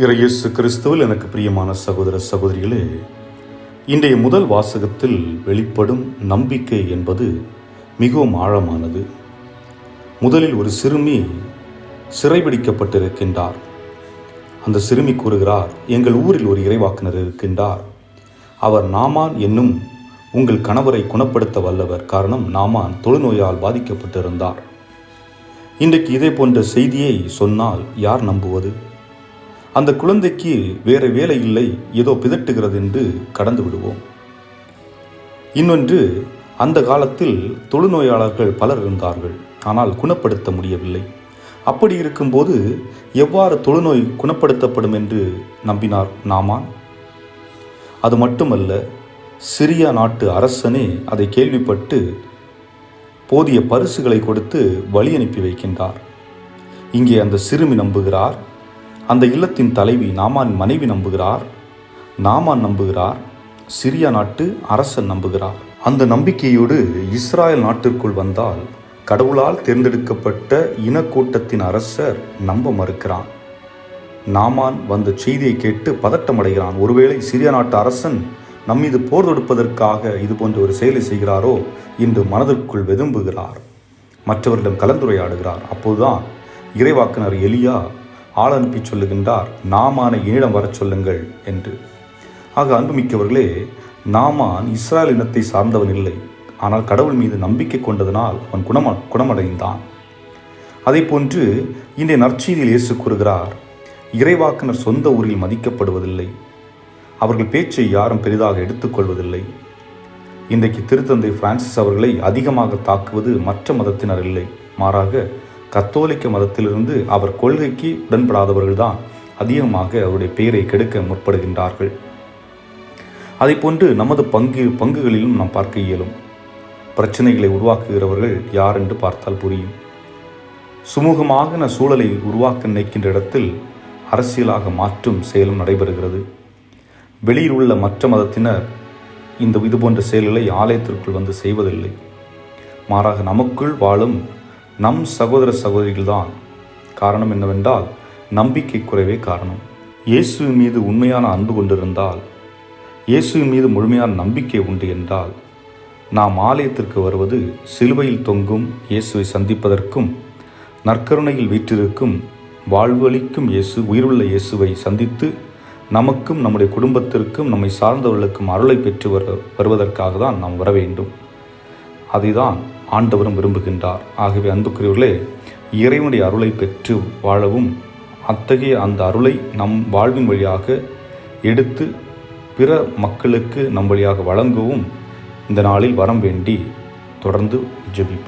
இயேசு கிறிஸ்துவில் எனக்கு பிரியமான சகோதர சகோதரிகளே, இன்றைய முதல் வாசகத்தில் வெளிப்படும் நம்பிக்கை என்பது மிகவும் ஆழமானது. முதலில் ஒரு சிறுமி சிறைபிடிக்கப்பட்டிருக்கின்றார். அந்த சிறுமி கூறுகிறார், எங்கள் ஊரில் ஒரு இறைவாக்கினர் இருக்கின்றார். அவர் நாமான் என்னும் உங்கள் கணவரை குணப்படுத்த வல்லவர். காரணம், நாமான் தொழுநோயால் பாதிக்கப்பட்டிருந்தார். இன்றைக்கு இதே போன்ற செய்தியை சொன்னால் யார் நம்புவது? அந்த குழந்தைக்கு வேறு வேலை இல்லை, ஏதோ பிதட்டுகிறது என்று கடந்து விடுவோம். இன்னொன்று, அந்த காலத்தில் தொழுநோயாளர்கள் பலர் இருந்தார்கள், ஆனால் குணப்படுத்த முடியவில்லை. அப்படி இருக்கும்போது எவ்வாறு தொழுநோய் குணப்படுத்தப்படும் என்று நம்பினார் நாமான்? அது மட்டுமல்ல, சிரியா நாட்டு அரசனே அதை கேள்விப்பட்டு போதிய பரிசுகளை கொடுத்து வழி அனுப்பி வைக்கின்றார். இங்கே அந்த சிறுமி நம்புகிறார், அந்த இல்லத்தின் தலைவி நாமான் மனைவி நம்புகிறார், நாமான் நம்புகிறார், சிரியா நாட்டு அரசன் நம்புகிறார். அந்த நம்பிக்கையோடு இஸ்ராயல் நாட்டிற்குள் வந்தால் கடவுளால் தேர்ந்தெடுக்கப்பட்ட இனக்கூட்டத்தின் அரசர் நம்ப மறுக்கிறான். நாமான் வந்த செய்தியை கேட்டு பதட்டமடைகிறான். ஒருவேளை சிரியா நாட்டு அரசன் நம்மீது போர் தொடுப்பதற்காக இது போன்ற ஒரு செயலை செய்கிறாரோ என்று மனதிற்குள் வெதும்புகிறார். மற்றவரிடம் கலந்துரையாடுகிறார். அப்போதுதான் இறைவாக்கினர் எலியா ஆள் அனுப்பி சொல்லுகின்றார், நாமானை என்னிடம் வரச் சொல்லுங்கள் என்று. ஆக அன்புமிக்கவர்களே, நாமான் இஸ்ராயல் இனத்தை சார்ந்தவன் இல்லை, ஆனால் கடவுள் மீது நம்பிக்கை கொண்டதனால் அவன் குணமடைந்தான். அதே போன்று இன்றைய நற்செய்தியில் இயேசு கூறுகிறார், இறைவாக்கினர் சொந்த ஊரில் மதிக்கப்படுவதில்லை, அவர்கள் பேச்சை யாரும் பெரிதாக எடுத்துக்கொள்வதில்லை. இன்றைக்கு திருத்தந்தை பிரான்சிஸ் அவர்களை அதிகமாக தாக்குவது மற்ற மதத்தினர் இல்லை, மாறாக கத்தோலிக்க மதத்திலிருந்து அவர் கொள்கைக்கு உடன்படாதவர்கள்தான் அதிகமாக அவருடைய பெயரை கெடுக்க முற்படுகின்றார்கள். அதை போன்று நமது பங்குகளிலும் நாம் பார்க்க இயலும். பிரச்சனைகளை உருவாக்குகிறவர்கள் யார் என்று பார்த்தால் புரியும். சுமூகமான சூழலை உருவாக்க நினைக்கின்ற இடத்தில் அரசியலாக மாற்றும் செயலும் நடைபெறுகிறது. வெளியில் உள்ள மற்ற மதத்தினர் இது போன்ற செயல்களை ஆலயத்திற்குள் வந்து செய்வதில்லை. மாறாக நமக்குள் வாழும் நம் சகோதர சகோதரிகள்தான் காரணம். என்னவென்றால், நம்பிக்கை குறைவே காரணம். இயேசுவின் மீது உண்மையான அன்பு கொண்டிருந்தால், இயேசுவின் மீது முழுமையான நம்பிக்கை உண்டு என்றால், நாம் ஆலயத்திற்கு வருவது சிலுவையில் தொங்கும் இயேசுவை சந்திப்பதற்கும், நற்கருணையில் வீற்றிருக்கும் வாழ்வளிக்கும் இயேசு, உயிருள்ள இயேசுவை சந்தித்து நமக்கும் நம்முடைய குடும்பத்திற்கும் நம்மை சார்ந்தவர்களுக்கும் அருளை பெற்று வருவதற்காக தான் நாம் வர வேண்டும். அதைதான் ஆண்டவரும் விரும்புகின்றார். ஆகவே அன்புக்குரியவர்களே, இறைவனுடைய அருளை பெற்று வாழவும், அத்தகைய அந்த அருளை நம் வாழ்வின் வழியாக எடுத்து பிற மக்களுக்கு நம் வழியாக வழங்கவும் இந்த நாளில் வரம் வேண்டி தொடர்ந்து ஜெபிப்போம்.